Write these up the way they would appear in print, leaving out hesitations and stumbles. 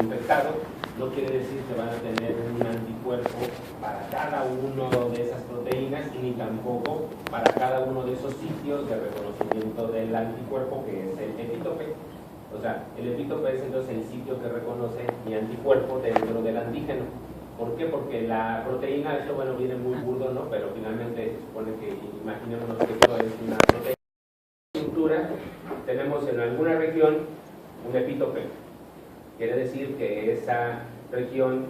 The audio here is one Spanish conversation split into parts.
infectado, no quiere decir que van a tener un anticuerpo para cada uno de esas proteínas, ni tampoco para cada uno de esos sitios de reconocimiento del anticuerpo, que es el epítope. O sea, el epítope es entonces el sitio que reconoce mi anticuerpo dentro del antígeno. ¿Por qué? Porque la proteína, esto bueno, viene muy burdo, ¿no? Pero finalmente se supone que, imaginémonos que esto es una proteína. En la estructura tenemos en alguna región un epítope. Quiere decir que esa región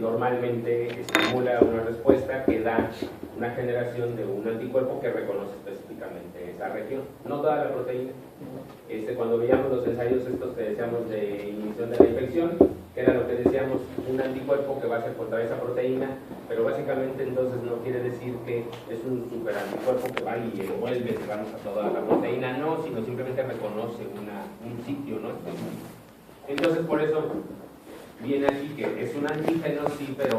normalmente estimula una respuesta que da una generación de un anticuerpo que reconoce específicamente esa región, no toda la proteína. Cuando veíamos los ensayos estos que decíamos de inhibición de la infección, que era lo que decíamos, un anticuerpo que va a ser contra esa proteína, pero básicamente entonces no quiere decir que es un super anticuerpo que va y envuelve, digamos, a toda la proteína, no, sino simplemente reconoce un sitio, ¿no? Entonces por eso viene aquí que es un antígeno, sí, pero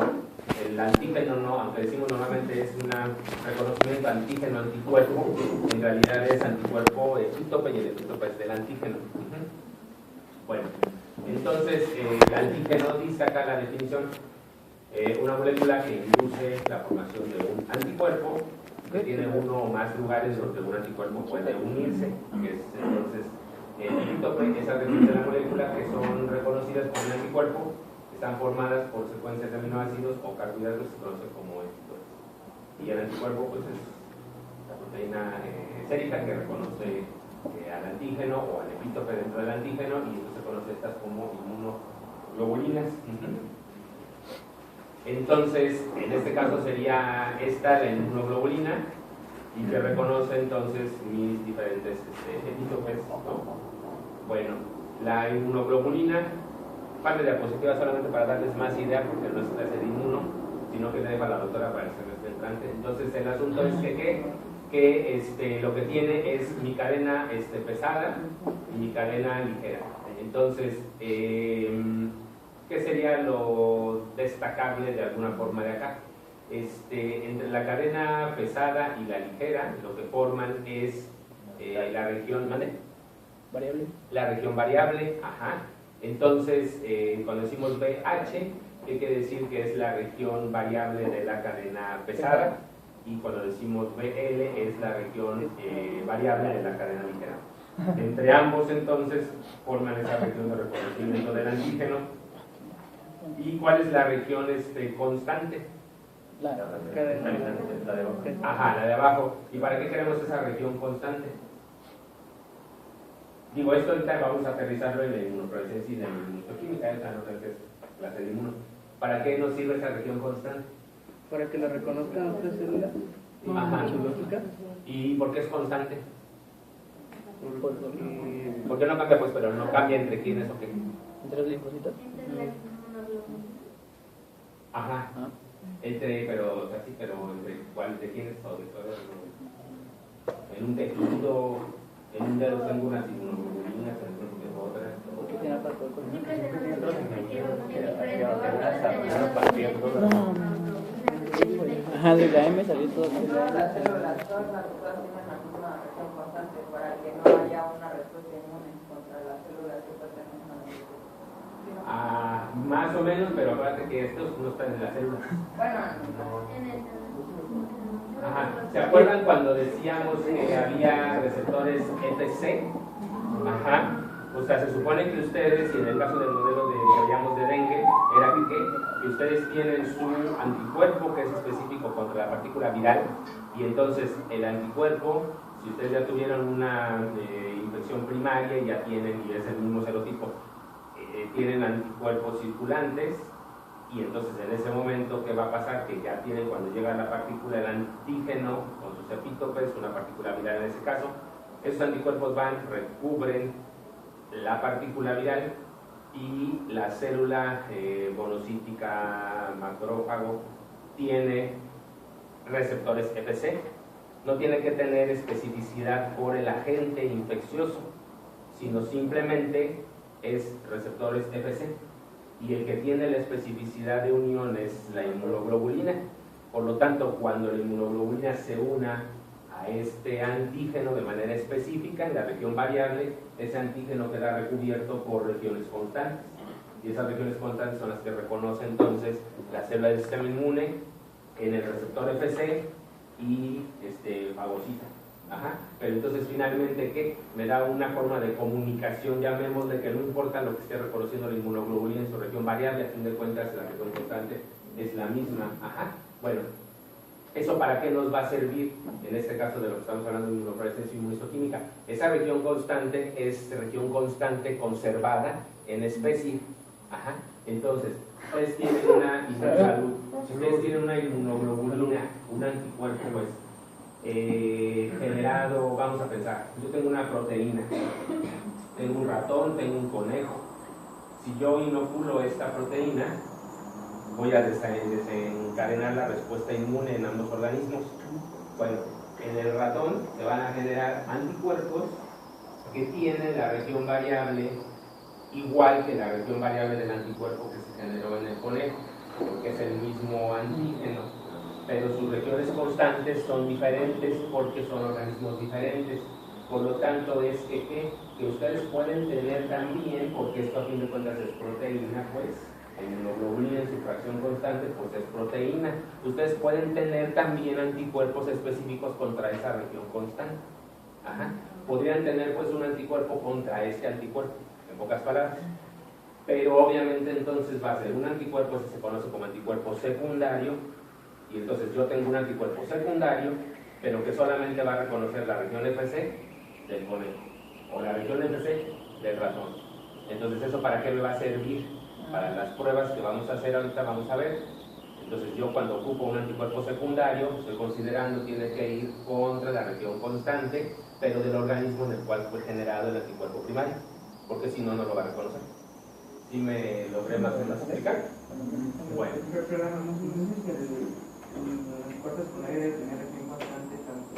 el antígeno no, aunque decimos normalmente es un reconocimiento antígeno-anticuerpo, en realidad es anticuerpo epítope y el epítope es del antígeno. Bueno, entonces el antígeno dice acá la definición, una molécula que induce la formación de un anticuerpo que tiene uno o más lugares donde un anticuerpo puede unirse, que es entonces el epítope, esas regiones de la molécula que son reconocidas por un anticuerpo, están formadas por secuencias de aminoácidos o carbohidratos, se conoce como epítopes. Y el anticuerpo pues es la proteína sérica que reconoce al antígeno o al epítope dentro del antígeno, y entonces se conoce estas como inmunoglobulinas. Entonces, en este caso sería esta la inmunoglobulina, y que reconoce entonces mis diferentes epítopes, ¿no? Bueno, la inmunoglobulina, parte de diapositiva solamente para darles más idea, porque no es clase de inmuno, sino que me deja la doctora para el semestre entrante. Entonces el asunto es que lo que tiene es mi cadena pesada y mi cadena ligera. Entonces, ¿qué sería lo destacable de alguna forma de acá? Entre la cadena pesada y la ligera, lo que forman es la región variable. La región variable, ajá. Entonces, cuando decimos BH, ¿qué quiere decir? Que es la región variable de la cadena pesada, y cuando decimos BL es la región variable de la cadena ligera. Entre ambos, entonces, forman esa región de reconocimiento del antígeno. ¿Y cuál es la región constante? La de abajo. Ajá, la de abajo. ¿Y para qué queremos esa región constante? Digo, esto ahorita vamos a aterrizarlo en la inmunofluorescencia y en la inmunohistoquímica, esa no sé qué es clase de inmuno. ¿Para qué nos sirve esa región constante? Para que la reconozcan otras células biológicas. ¿Y por qué es constante? Porque... ¿Por qué no cambia? Pues, pero no cambia entre quiénes o qué. ¿Entre los linfocitos? Ajá. Pero, o sea, sí, pero ¿entre cuál? ¿De quiénes o de todos? En un tejido, en un dedo tengo unas inmunoglobulinas, en otro tengo otras. ¿Por qué tiene aparte con ajá, de la M salió todo. Pero todas las células tienen la misma región constante para que no haya una respuesta inmune contra las células que pertenecen a la célula. Más o menos, pero acuérdate que estos no están en la célula. Bueno, Ajá. ¿Se acuerdan cuando decíamos que había receptores FC? Ajá. O sea, se supone que ustedes, y en el caso del modelo que veíamos de dengue, era que ustedes tienen su anticuerpo que es específico contra la partícula viral, y entonces el anticuerpo, si ustedes ya tuvieron una infección primaria y ya tienen, y es el mismo serotipo, tienen anticuerpos circulantes, y entonces en ese momento, ¿qué va a pasar? Que ya tienen, cuando llega la partícula del antígeno con sus epítopes, una partícula viral en ese caso, esos anticuerpos van, recubren la partícula viral, y la célula monocítica macrófago tiene receptores FC. No tiene que tener especificidad por el agente infeccioso, sino simplemente es receptores FC, y el que tiene la especificidad de unión es la inmunoglobulina. Por lo tanto, cuando la inmunoglobulina se una a este antígeno de manera específica en la región variable, ese antígeno queda recubierto por regiones constantes. y esas regiones constantes son las que reconoce entonces la célula del sistema inmune en el receptor FC y fagocita. Ajá. Pero entonces finalmente, ¿qué? Me da una forma de comunicación, llamémosle, que no importa lo que esté reconociendo la inmunoglobulina en su región variable, a fin de cuentas la región constante es la misma. Ajá. Bueno, ¿eso para qué nos va a servir? En este caso de lo que estamos hablando de inmunofluorescencia y inmunistoquímica. Esa región constante es región constante conservada en especie. Ajá. Entonces, ustedes tienen si ustedes tienen una inmunoglobulina, un anticuerpo, pues, generado, vamos a pensar, yo tengo una proteína, tengo un ratón, tengo un conejo. Si yo inoculo esta proteína, voy a desencadenar la respuesta inmune en ambos organismos. Bueno, en el ratón se van a generar anticuerpos que tienen la región variable igual que la región variable del anticuerpo que se generó en el conejo, porque es el mismo antígeno, pero sus regiones constantes son diferentes porque son organismos diferentes. Por lo tanto, es que ustedes pueden tener también, porque esto a fin de cuentas es proteína, pues, inmunoglobulina en su fracción constante, pues es proteína. Ustedes pueden tener también anticuerpos específicos contra esa región constante. Ajá. Podrían tener, pues, un anticuerpo contra este anticuerpo, en pocas palabras. Pero obviamente entonces va a ser un anticuerpo, se conoce como anticuerpo secundario. Y entonces yo tengo un anticuerpo secundario, pero que solamente va a reconocer la región FC del conejo o la región FC del ratón. Entonces, ¿eso para qué me va a servir? Para las pruebas que vamos a hacer ahorita, vamos a ver. Entonces, yo cuando ocupo un anticuerpo secundario, estoy considerando tiene que ir contra la región constante, pero del organismo en el cual fue generado el anticuerpo primario, porque si no, no lo va a reconocer. ¿Sí me logré más o menos explicar? Bueno. El anticuerpo secundario debe tener región constante, tanto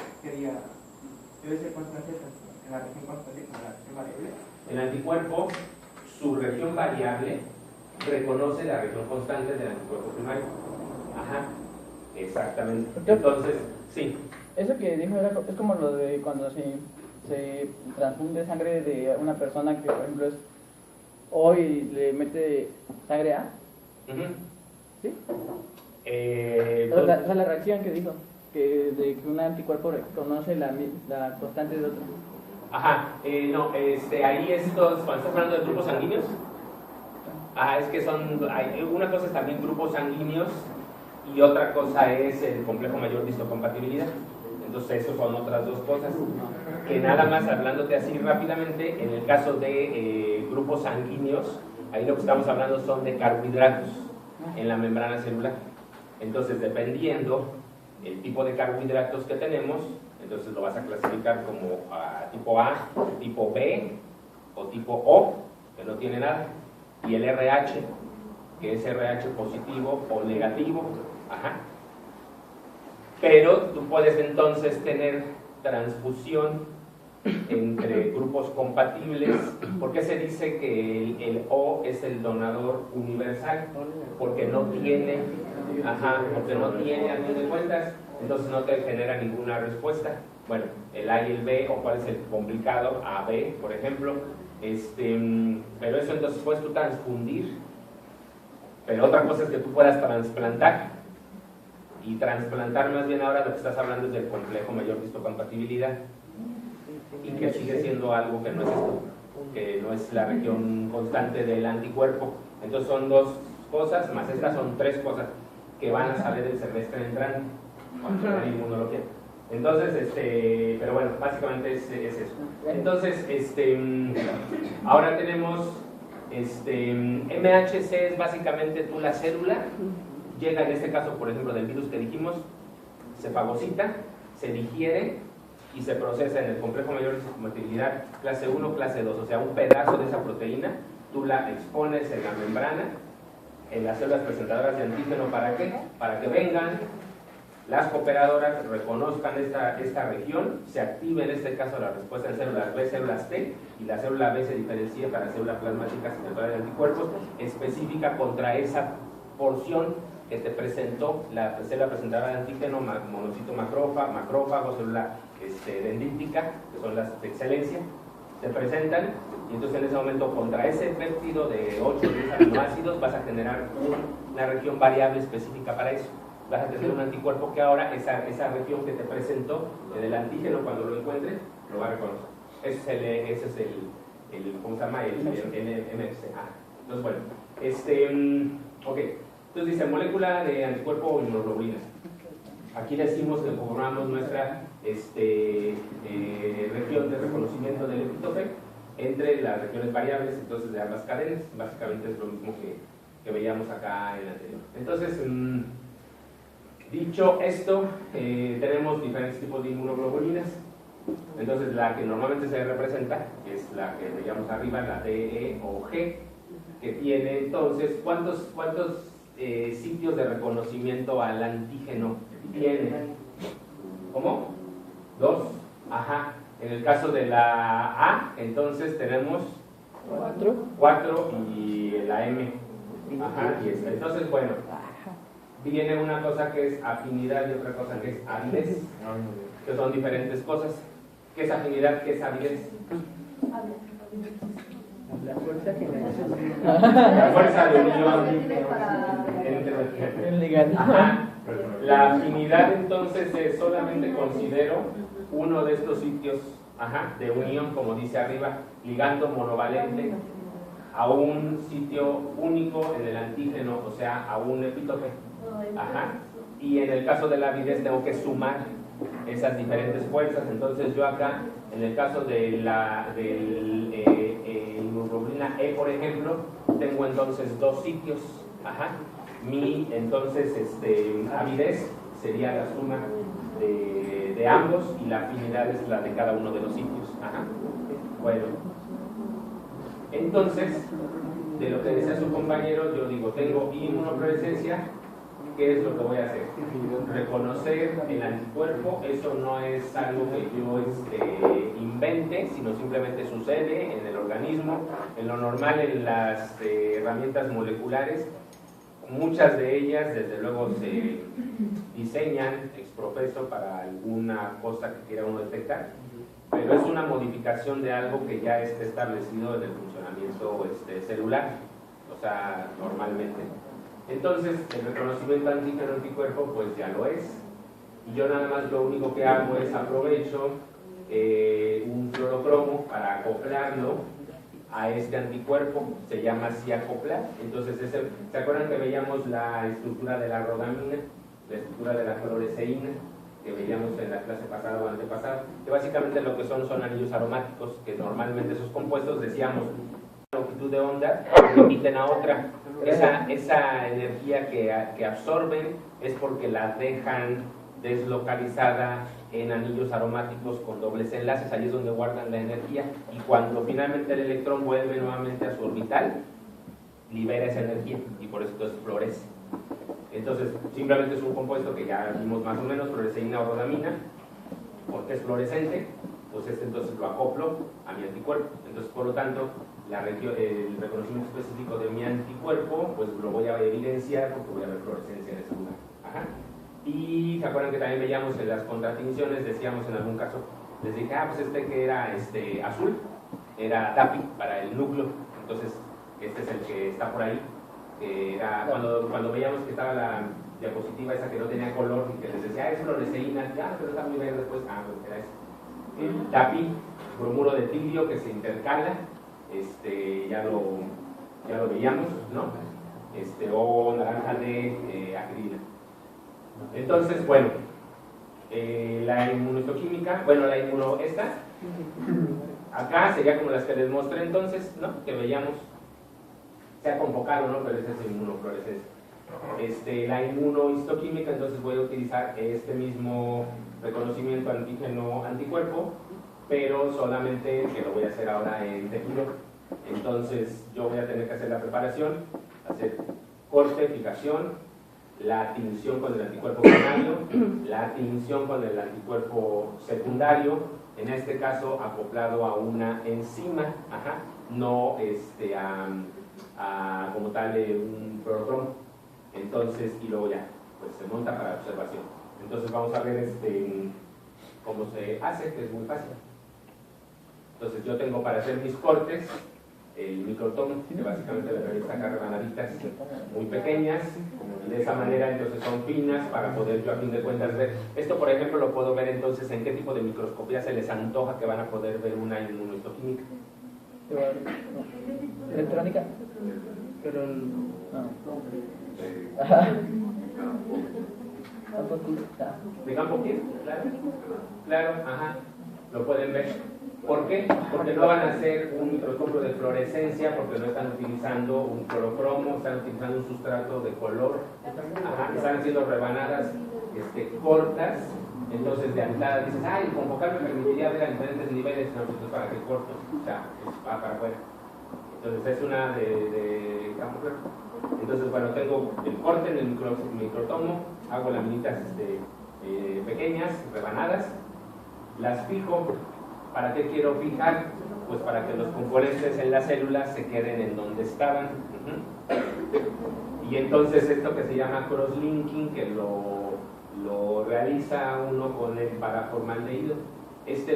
debe ser constante en la región constante como en la región variable. El anticuerpo, su región variable, reconoce la región constante del anticuerpo primario. Ajá, exactamente. Entonces, sí. Eso que dijo es como lo de cuando se transfunde sangre de una persona que, por ejemplo, hoy le mete sangre A. ¿Sí? O sea, la reacción que dijo, de que un anticuerpo reconoce la constante de otro. Ajá, no, ahí estos, cuando estás hablando de grupos sanguíneos, es que una cosa es también grupos sanguíneos y otra cosa es el complejo mayor de histocompatibilidad. Entonces, eso son otras dos cosas. Que nada más hablándote así rápidamente, en el caso de grupos sanguíneos, ahí lo que estamos hablando son de carbohidratos en la membrana celular. Entonces, dependiendo el tipo de carbohidratos que tenemos, entonces lo vas a clasificar como tipo A, tipo B o tipo O, que no tiene nada, y el RH, que es RH positivo o negativo. Ajá. Pero tú puedes entonces tener transfusión entre grupos compatibles. ¿Por qué se dice que el O es el donador universal? Porque no tiene, porque no tiene, a fin de cuentas, entonces no te genera ninguna respuesta. Bueno, el A y el B, o cuál es el complicado, AB, por ejemplo, pero eso entonces puedes tú transfundir, pero otra cosa es que tú puedas trasplantar, y trasplantar más bien ahora lo que estás hablando es del complejo mayor de histocompatibilidad, y que sigue siendo algo que no es esto, que no es la región constante del anticuerpo. Entonces son dos cosas, más estas son tres cosas que van a salir del semestre entrante, cuando la inmunología. Entonces, pero bueno, básicamente es eso. Entonces, ahora tenemos, MHC es básicamente tú la célula, llega en este caso, por ejemplo, del virus que dijimos, se fagocita, se digiere y se procesa en el complejo mayor de histocompatibilidad clase 1, clase 2, o sea, un pedazo de esa proteína, tú la expones en la membrana, en las células presentadoras de antígeno, ¿para qué? Para que vengan las cooperadoras, reconozcan esta región, se active en este caso la respuesta en células B, células T, y la célula B se diferencia para célula plasmática secretora de anticuerpos específica contra esa porción que te presentó la célula presentadora de antígeno, monocito macrófago, célula dendrítica, que son las de excelencia, se presentan y entonces en ese momento contra ese péptido de 8 o 10 aminoácidos vas a generar una región variable específica para eso. Vas a tener un anticuerpo que ahora esa región que te presentó en el antígeno, cuando lo encuentres, lo va a reconocer. Ese es el ¿cómo se llama? El MFC. Entonces, bueno, ok. Entonces dice molécula de anticuerpo inmunoglobulina. Aquí decimos que conformamos nuestra región de reconocimiento del epítope entre las regiones variables, entonces de ambas cadenas. Básicamente es lo mismo que veíamos acá en el anterior. Entonces, dicho esto, tenemos diferentes tipos de inmunoglobulinas. Entonces, la que normalmente se representa, que es la que veíamos arriba, la D, E o G, que tiene entonces, ¿cuántos sitios de reconocimiento al antígeno tiene? ¿Cómo? 2. Ajá. En el caso de la A, entonces tenemos 4 y la M. Ajá, y esta. Entonces, bueno, viene una cosa que es afinidad y otra cosa que es avidez, que son diferentes cosas. ¿Qué es afinidad? ¿Qué es avidez? La fuerza que La fuerza de unión entre. Ajá. La afinidad entonces solamente considero uno de estos sitios de unión, como dice arriba, ligando monovalente a un sitio único en el antígeno, o sea, a un epítope. Y en el caso de la avidez tengo que sumar esas diferentes fuerzas. Entonces yo acá, en el caso de la inmunoglobulina E, por ejemplo, tengo entonces 2 sitios. Mi entonces avidez sería la suma de ambos y la afinidad es la de cada uno de los sitios. Bueno, entonces de lo que decía su compañero, yo digo, tengo inmunofluorescencia. ¿Qué es lo que voy a hacer? Reconocer el anticuerpo. Eso no es algo que yo invente, sino simplemente sucede en el organismo. En lo normal, en las herramientas moleculares, muchas de ellas, desde luego, se diseñan exprofeso para alguna cosa que quiera uno detectar, pero es una modificación de algo que ya está establecido en el funcionamiento celular, o sea, normalmente. Entonces, el reconocimiento antígeno-anticuerpo, pues ya lo es. Y yo nada más lo único que hago es aprovecho un fluorocromo para acoplarlo a este anticuerpo, se llama así acoplar. Entonces, ¿se acuerdan que veíamos la estructura de la rodamina, la estructura de la fluoresceína, que veíamos en la clase pasada o antepasada? Que básicamente lo que son anillos aromáticos, que normalmente esos compuestos, decíamos, longitud de onda, emiten a otra. Esa energía que absorben es porque la dejan deslocalizada en anillos aromáticos con dobles enlaces. Ahí es donde guardan la energía, y cuando finalmente el electrón vuelve nuevamente a su orbital, libera esa energía y por eso entonces florece. Entonces simplemente es un compuesto que ya vimos más o menos, fluoresceína o rodamina, porque es fluorescente, pues entonces lo acoplo a mi anticuerpo. Entonces, por lo tanto, el reconocimiento específico de mi anticuerpo, pues lo voy a evidenciar porque voy a ver fluorescencia en ese lugar. Y se acuerdan que también veíamos en las contratinciones, decíamos en algún caso, les dije, pues que era azul, era TAPI para el núcleo. Entonces, este es el que está por ahí, que era cuando veíamos que estaba la diapositiva esa que no tenía color y que les decía, es fluoresceína, pero está muy verde después, pues era eso. El TAPI, bromuro de tirio que se intercala, ya lo veíamos, ¿no? O naranja de acrila. Entonces, bueno, la inmunohistoquímica, acá sería como las que les mostré entonces, ¿no? Que veíamos, se ha convocado, ¿no? Pero esa es inmunofluorescencia. La inmunohistoquímica, entonces voy a utilizar este mismo reconocimiento antígeno-anticuerpo, pero solamente que lo voy a hacer ahora en tejido. Entonces yo voy a tener que hacer la preparación, hacer corte, fijación, la tinción con el anticuerpo primario, la tinción con el anticuerpo secundario, en este caso acoplado a una enzima, no como tal un fluorocromo. Entonces, y luego ya, pues se monta para observación. Entonces vamos a ver cómo se hace, que es muy fácil. Entonces yo tengo para hacer mis cortes el microtomo, que básicamente le permite sacar rebanaditas muy pequeñas, y de esa manera entonces son finas para poder yo a fin de cuentas ver. Esto por ejemplo lo puedo ver entonces en qué tipo de microscopía se les antoja que van a poder ver una inmunohistoquímica. Electrónica. Pero ¿De campo qué? Claro, claro, ajá, lo pueden ver. ¿Por qué? Porque no van a hacer un microscopio de fluorescencia, porque no están utilizando un clorocromo, están utilizando un sustrato de color, ajá, están haciendo rebanadas cortas. Entonces de entrada dices, ay, convocar me permitiría ver a diferentes niveles, no, pues para que corto, o sea, pues va para afuera. Entonces es una de campo claro. Entonces, bueno, tengo el corte en el microtomo, hago laminitas pequeñas, rebanadas, las fijo. ¿Para qué quiero fijar? Pues para que los componentes en las células se queden en donde estaban. Y entonces esto que se llama crosslinking, que lo realiza uno con el paraformaldehído.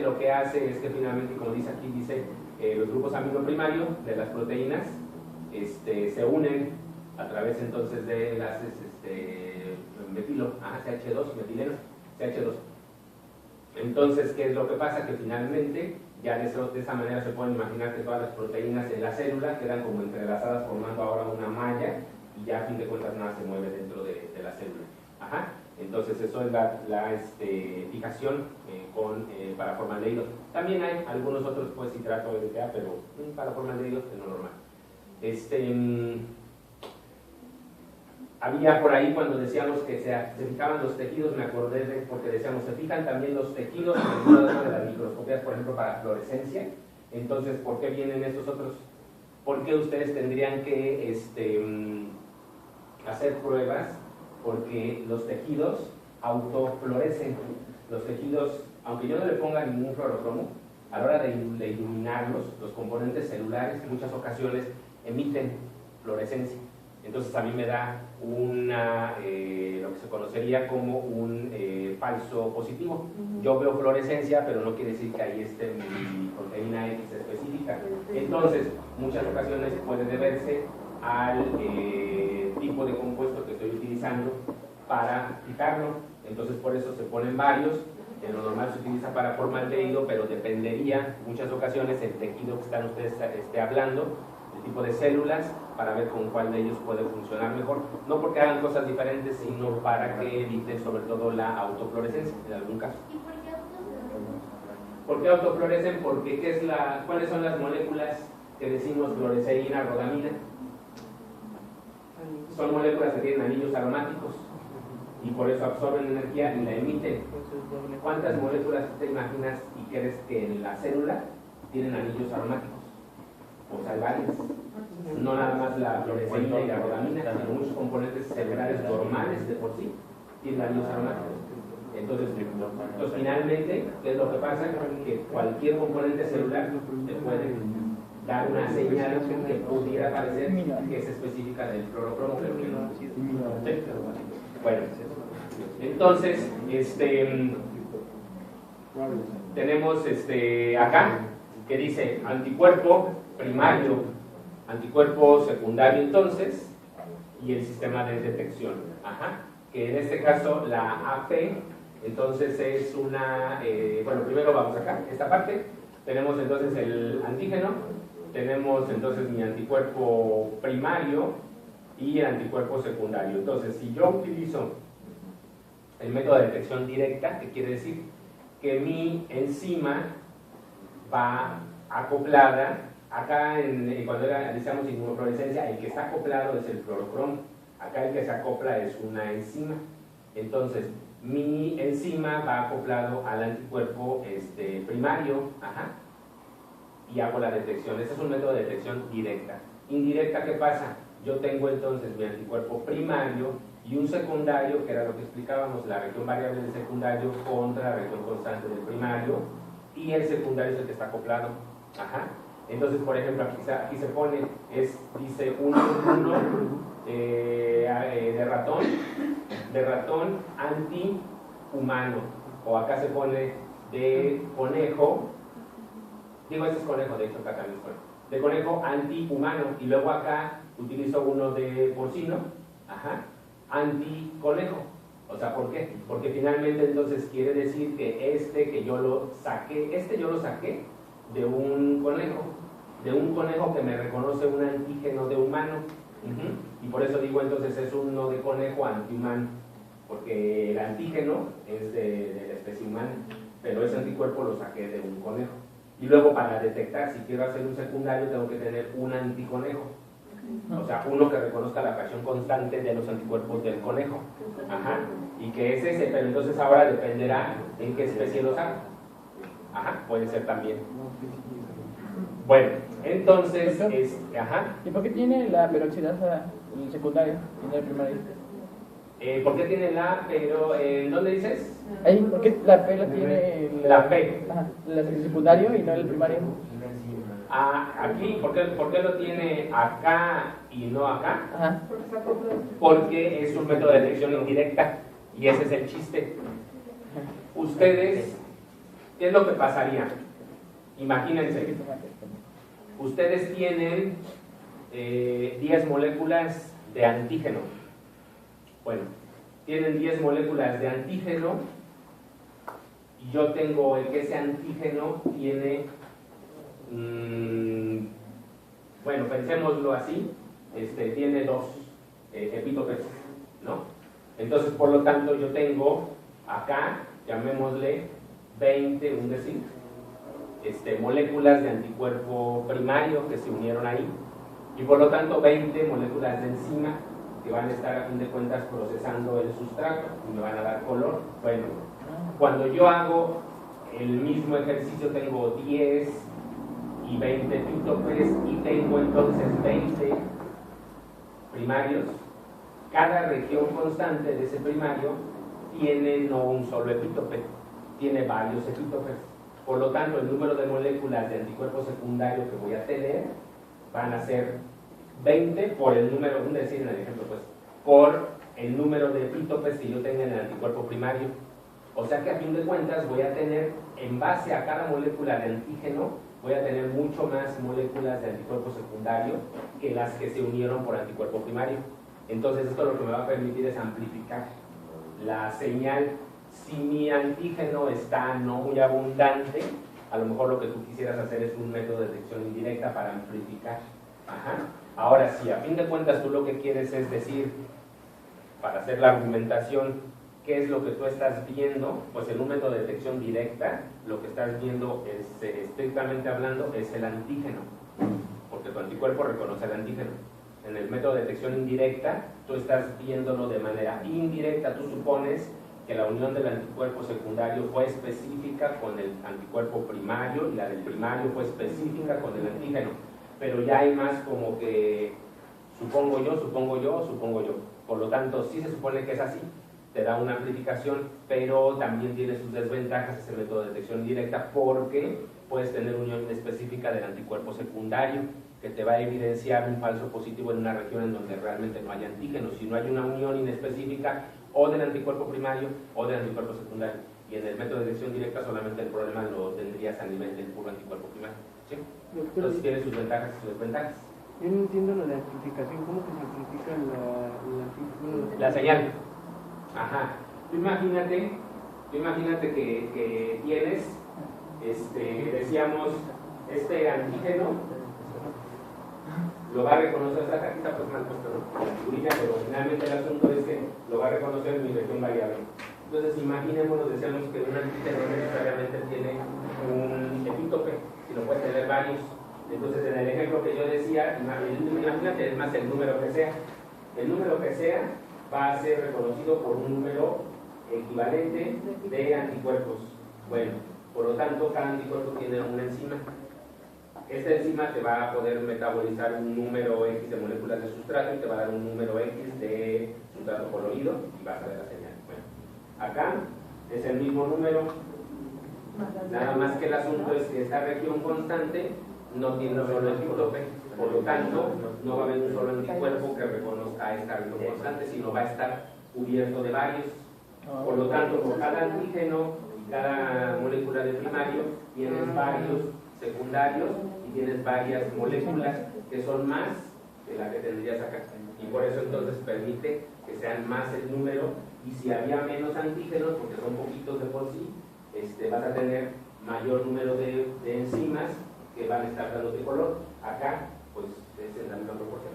Lo que hace es que finalmente, como dice aquí, dice los grupos amino primario de las proteínas se unen a través entonces de enlaces metilo, CH2, metileno, CH2. Entonces, ¿qué es lo que pasa? Que finalmente, ya de esa manera se pueden imaginar que todas las proteínas en la célula quedan como entrelazadas formando ahora una malla y ya a fin de cuentas nada se mueve dentro de la célula. Ajá. Entonces eso es la fijación con paraformaldehído. También hay algunos otros, pues citrato de BPA, pero paraformaldehído es lo normal. Había por ahí cuando decíamos que se fijaban los tejidos, me acordé porque decíamos, se fijan también los tejidos en una de las microscopías, por ejemplo, para fluorescencia. Entonces, ¿por qué vienen estos otros? ¿Por qué ustedes tendrían que hacer pruebas? Porque los tejidos autofluorecen. Los tejidos, aunque yo no le ponga ningún fluorocromo, a la hora de iluminarlos, los componentes celulares en muchas ocasiones emiten fluorescencia. Entonces a mí me da lo que se conocería como un falso positivo. Yo veo fluorescencia, pero no quiere decir que ahí esté mi proteína X específica. Entonces, muchas ocasiones puede deberse al tipo de compuesto que estoy utilizando para fijarlo. Entonces por eso se ponen varios. En lo normal se utiliza para formaldehído, pero dependería en muchas ocasiones el tejido que están ustedes hablando, el tipo de células, para ver con cuál de ellos puede funcionar mejor. No porque hagan cosas diferentes, sino para que eviten sobre todo la autofluorescencia en algún caso. ¿Y por qué autofluorescen? ¿Por qué autofluorescen? Porque ¿cuáles son las moléculas que decimos fluoresceína, rodamina? Son moléculas que tienen anillos aromáticos y por eso absorben energía y la emiten. ¿Cuántas moléculas te imaginas y crees que en la célula tienen anillos aromáticos? Pues hay varias. No nada más la fluoresceína y la rodamina, sino muchos componentes celulares normales de por sí tienen anillos aromáticos. Entonces finalmente, ¿qué es lo que pasa? Que cualquier componente celular te puede dar una señal que pudiera parecer que es específica del fluorocromo, pero que no. ¿Sí? Bueno, entonces, tenemos acá que dice anticuerpo primario, anticuerpo secundario entonces, y el sistema de detección. Ajá. Que en este caso la AP, entonces es bueno, primero vamos acá, esta parte, tenemos entonces el antígeno, tenemos entonces mi anticuerpo primario y el anticuerpo secundario. Entonces, si yo utilizo el método de detección directa, ¿qué quiere decir? Que mi enzima va acoplada, acá cuando analizamos inmunofluorescencia, el que está acoplado es el fluorocromo, acá el que se acopla es una enzima. Entonces, mi enzima va acoplado al anticuerpo primario, ajá, y hago la detección. Ese es un método de detección directa. Indirecta, ¿qué pasa? Yo tengo entonces mi anticuerpo primario y un secundario, que era lo que explicábamos, la región variable del secundario contra la región constante del primario, y el secundario es el que está acoplado. Ajá. Entonces, por ejemplo, aquí se pone, dice 1 de ratón antihumano, o acá se pone de conejo Digo, este es conejo, de hecho acá también es conejo. De conejo antihumano, y luego acá utilizo uno de porcino, ajá, anticonejo. O sea, ¿por qué? Porque finalmente entonces quiere decir que que yo lo saqué de un conejo que me reconoce un antígeno de humano. Y por eso digo entonces es uno de conejo antihumano, porque el antígeno es de la especie humana, pero ese anticuerpo lo saqué de un conejo. Y luego para detectar si quiero hacer un secundario tengo que tener un anticonejo. O sea, uno que reconozca la fracción constante de los anticuerpos del conejo. Ajá. Y que es ese, pero entonces ahora dependerá en qué especie lo saca. Ajá, puede ser también. Bueno, entonces, ajá. ¿Y por qué tiene la peroxidasa el secundario y no el primario? ¿Por qué tiene la, pero en dónde dices? Ahí, ¿por qué la P la tiene La P. Ajá, el secundario y no el primario? Aquí, ¿por qué lo tiene acá y no acá? Ajá. Porque es un método de detección indirecta y ese es el chiste. Ustedes, ¿qué es lo que pasaría? Imagínense, ustedes tienen 10 moléculas de antígeno. Bueno, tienen 10 moléculas de antígeno y yo tengo que ese antígeno tiene, bueno, pensémoslo así, tiene 2 epítopes, ¿no? Entonces, por lo tanto, yo tengo acá, llamémosle 20, un decir, moléculas de anticuerpo primario que se unieron ahí, y por lo tanto 20 moléculas de enzima que van a estar a fin de cuentas procesando el sustrato y me van a dar color. Bueno, cuando yo hago el mismo ejercicio tengo 10 y 20 epítopes y tengo entonces 20 primarios. Cada región constante de ese primario tiene no un solo epítope, tiene varios epítopes. Por lo tanto, el número de moléculas de anticuerpo secundario que voy a tener van a ser 20 por el número, un decir en el ejemplo, pues, por el número de epítopes que yo tenga en el anticuerpo primario. O sea que a fin de cuentas voy a tener, en base a cada molécula de antígeno, voy a tener mucho más moléculas de anticuerpo secundario que las que se unieron por anticuerpo primario. Entonces esto lo que me va a permitir es amplificar la señal. Si mi antígeno está no muy abundante, a lo mejor lo que tú quisieras hacer es un método de detección indirecta para amplificar. Ajá. Ahora, si a fin de cuentas tú lo que quieres es decir, para hacer la argumentación, qué es lo que tú estás viendo, pues en un método de detección directa, lo que estás viendo es, estrictamente hablando, es el antígeno, porque tu anticuerpo reconoce el antígeno. En el método de detección indirecta, tú estás viéndolo de manera indirecta, tú supones que la unión del anticuerpo secundario fue específica con el anticuerpo primario y la del primario fue específica con el antígeno, pero ya hay más como que supongo yo. Por lo tanto, sí se supone que es así, te da una amplificación, pero también tiene sus desventajas ese método de detección directa porque puedes tener unión específica del anticuerpo secundario que te va a evidenciar un falso positivo en una región en donde realmente no hay antígenos, si no hay una unión inespecífica o del anticuerpo primario o del anticuerpo secundario. Y en el método de detección directa solamente el problema lo tendrías a nivel del puro anticuerpo primario. ¿Sí? Entonces tiene sus ventajas y sus desventajas. Yo no entiendo lo de amplificación, ¿cómo que se amplifica La señal. Ajá. Tú imagínate que tienes, decíamos, este antígeno, lo va a reconocer, esta cajita pues mal puesto, ¿no? La figurilla, pero finalmente el asunto es que lo va a reconocer en mi región variable. Entonces imaginémonos, decíamos que un antígeno no necesariamente tiene un epítope, sino puede tener varios. Entonces en el ejemplo que yo decía, imagínate, es más el número que sea. El número que sea va a ser reconocido por un número equivalente de anticuerpos. Bueno, por lo tanto, cada anticuerpo tiene una enzima. Esta enzima te va a poder metabolizar un número X de moléculas de sustrato y te va a dar un número X de sustrato colorido y vas a ver la señal. Bueno, acá es el mismo número, nada más que el asunto es que esta región constante no tiene un solo epítope, por lo tanto no va a haber un solo anticuerpo que reconozca esta región constante, sino va a estar cubierto de varios. Por lo tanto, por cada antígeno y cada molécula de primario tienes varios secundarios y tienes varias moléculas que son más de la que tendrías acá. Y por eso entonces permite que sean más el número, y si había menos antígenos, porque son poquitos de por sí, vas a tener mayor número de enzimas que van a estar dando de color. Acá, pues es en la misma proporción.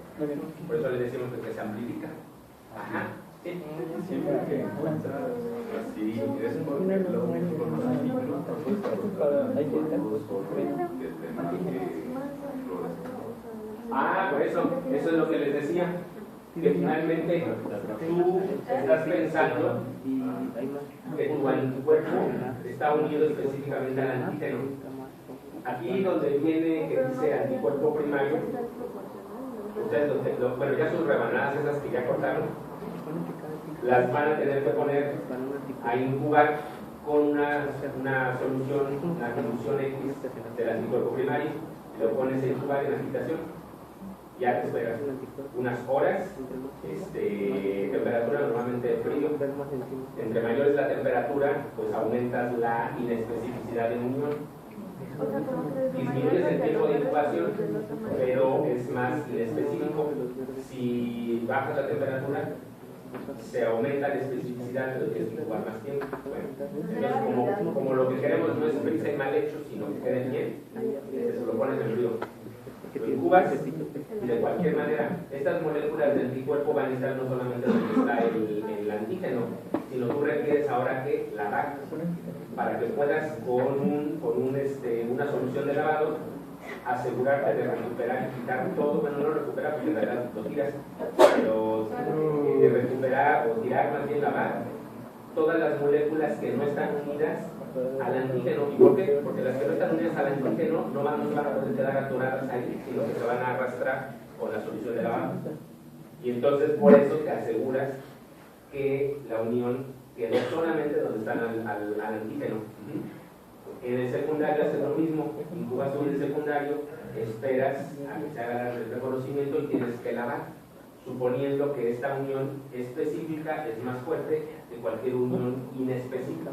Por eso le decimos que se amplifica. Ajá. Sí. Siempre que encuentras así, es porque los antígenos por eso es lo que les decía, que finalmente tú estás pensando que tu anticuerpo está unido específicamente al antígeno. Aquí donde viene que dice anticuerpo primario, ustedes bueno, ya sus rebanadas esas que ya cortaron, las van a tener que poner a incubar con una solución, una solución X del anticuerpo primario, lo pones a incubar en agitación, ya te esperas unas horas, temperatura normalmente de frío, entre mayor es la temperatura, pues aumentas la inespecificidad de unión. Disminuyes el tiempo de incubación, pero es más inespecífico. Si bajas la temperatura, se aumenta la especificidad, pero tienes que incubar más tiempo. Bueno, entonces, como lo que queremos no es prisa y mal hecho, sino que quede bien, se lo pones en frío. Lo incubas y de cualquier manera, estas moléculas del anticuerpo van a estar no solamente donde está el antígeno, sino tú requieres ahora que lavar para que puedas con una solución de lavado asegurarte de recuperar y quitar todo, bueno, no recuperar porque en realidad lo tiras, pero recuperar o tirar, más bien lavar todas las moléculas que no están unidas al antígeno. ¿Y por qué? Porque las que no están unidas al antígeno no van a poder quedar atoradas ahí, sino que se van a arrastrar con la solución de lavado. Y entonces por eso te aseguras que la unión quede solamente donde están al antígeno. En el secundario haces lo mismo, incubas en el secundario, esperas a que se haga el reconocimiento y tienes que lavar, suponiendo que esta unión específica es más fuerte que cualquier unión inespecífica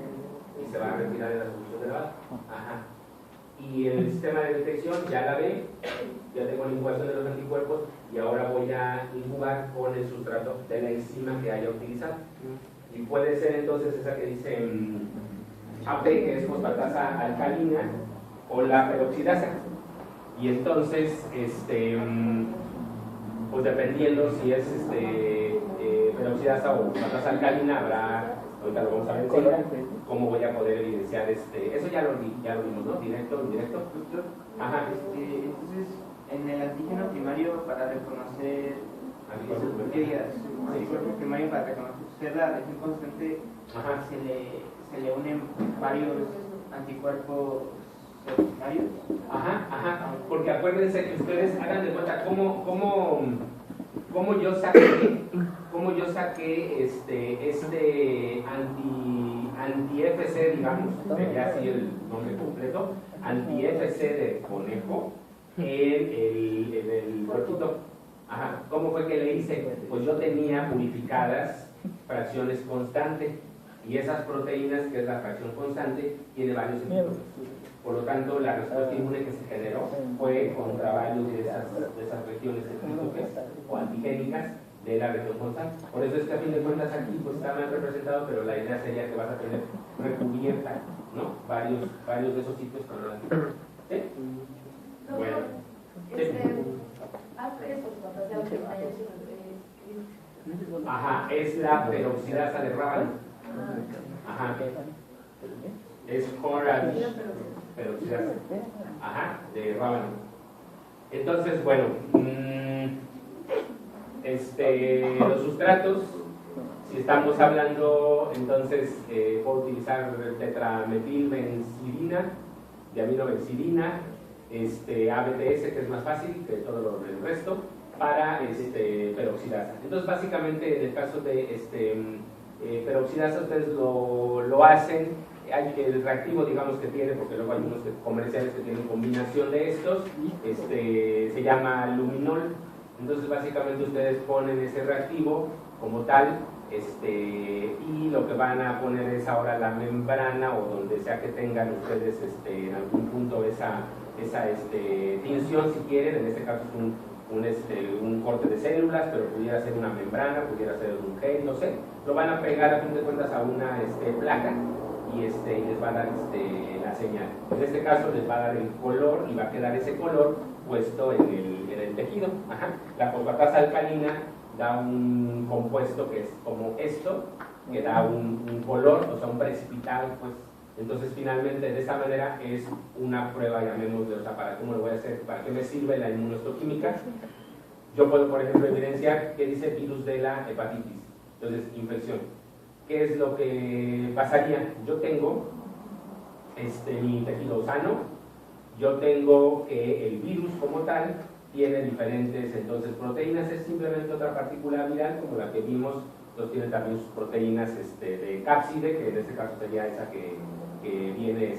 y se va a retirar de la solución de lavado. Ajá. Y en el sistema de detección ya la ve, ya tengo la incubación de los anticuerpos y ahora voy a incubar con el sustrato de la enzima que haya utilizado. Y puede ser entonces esa que dice AP, que es fosfatasa alcalina, o la peroxidasa. Y entonces, pues dependiendo si es peroxidasa o fosfatasa alcalina, habrá, ahorita lo vamos a ver cómo voy a poder evidenciar eso ya lo vimos, ¿no? Directo, indirecto. Doctor, Ajá. entonces, en el antígeno primario para reconocer anticuerpo primario para reconocer la reacción constante, se le unen varios anticuerpos secundarios. Ajá, porque acuérdense que ustedes hagan de cuenta cómo yo saqué anti-FC, digamos, sería así el nombre completo, anti-FC de conejo en el cuerpito. Ajá, ¿cómo fue que le hice? Pues yo tenía purificadas fracciones constantes y esas proteínas, que es la fracción constante, tiene varios antígenos. Por lo tanto, la respuesta inmune que se generó fue contra varios de esas regiones epitopes o antigénicas de la región constante. Por eso es que a fin de cuentas aquí pues está mal representado, pero la idea sería que vas a tener recubierta, ¿no? Varios de esos sitios con el antígeno. ¿Sí? Bueno. Ajá, es la peroxidasa de rábano. Ajá. Es horseradish, peroxidasa. Ajá, de rábano. Entonces, bueno, los sustratos, si estamos hablando, entonces puedo utilizar tetrametilbenzidina, diaminobencidina, ABTS, que es más fácil que todo el resto, para peroxidasa. Entonces, básicamente, en el caso de peroxidasa, ustedes lo hacen, hay el reactivo, digamos, que tiene, porque luego hay unos comerciales que tienen combinación de estos, se llama luminol. Entonces, básicamente, ustedes ponen ese reactivo como tal, y lo que van a poner es ahora la membrana, o donde sea que tengan ustedes en algún punto tinción si quieren. En este caso es un corte de células, pero pudiera ser una membrana, pudiera ser un gel, no sé. Lo van a pegar a fin de cuentas a una placa y les va a dar la señal. En este caso les va a dar el color y va a quedar ese color puesto en el tejido. Ajá. La fosfatasa alcalina da un compuesto que es como esto, que da un color, o sea, un precipitado, pues. Entonces, finalmente, de esta manera es una prueba, llamémosle, o sea, ¿para cómo lo voy a hacer? ¿Para qué me sirve la inmunohistoquímica? Yo puedo, por ejemplo, evidenciar que dice virus de la hepatitis, entonces, infección. ¿Qué es lo que pasaría? Yo tengo mi tejido sano, yo tengo que el virus como tal tiene diferentes entonces proteínas, es simplemente otra partícula viral como la que vimos, entonces tiene también sus proteínas de cápside, que en este caso sería esa que viene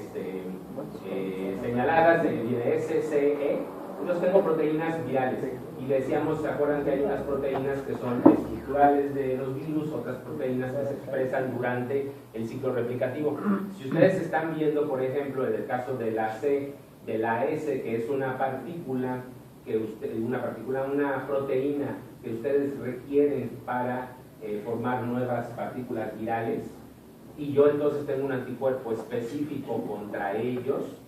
señaladas, viene S, C, E. Entonces tengo proteínas virales y decíamos, ¿se acuerdan que hay unas proteínas que son estructurales de los virus, otras proteínas que se expresan durante el ciclo replicativo? Si ustedes están viendo, por ejemplo, en el caso de la C, de la S, que es una partícula, una proteína que ustedes requieren para formar nuevas partículas virales, y yo entonces tengo un anticuerpo específico contra ellos,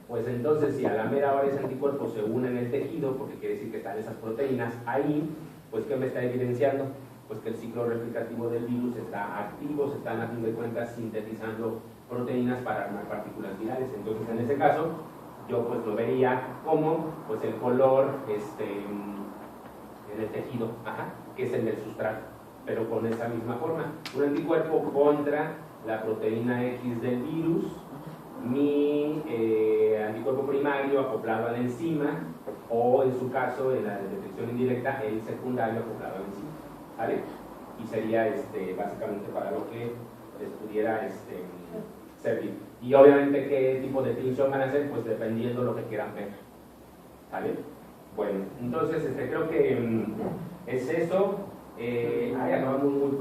pues entonces si a la mera hora ese anticuerpo se une en el tejido, porque quiere decir que están esas proteínas ahí, pues ¿qué me está evidenciando? Pues que el ciclo replicativo del virus está activo, se están a fin de cuentas sintetizando proteínas para armar partículas virales. Entonces en ese caso yo pues lo vería como pues el color en el tejido, que es el del sustrato, pero con esa misma forma. Un anticuerpo contra la proteína X del virus, mi anticuerpo primario acoplado a la enzima, o en su caso, en la detección indirecta, el secundario acoplado a la enzima, ¿vale? Y sería básicamente para lo que les pudiera servir. Y obviamente, ¿qué tipo de tinción van a hacer? Pues dependiendo de lo que quieran ver, ¿vale? Bueno, entonces creo que es eso. Acabamos muy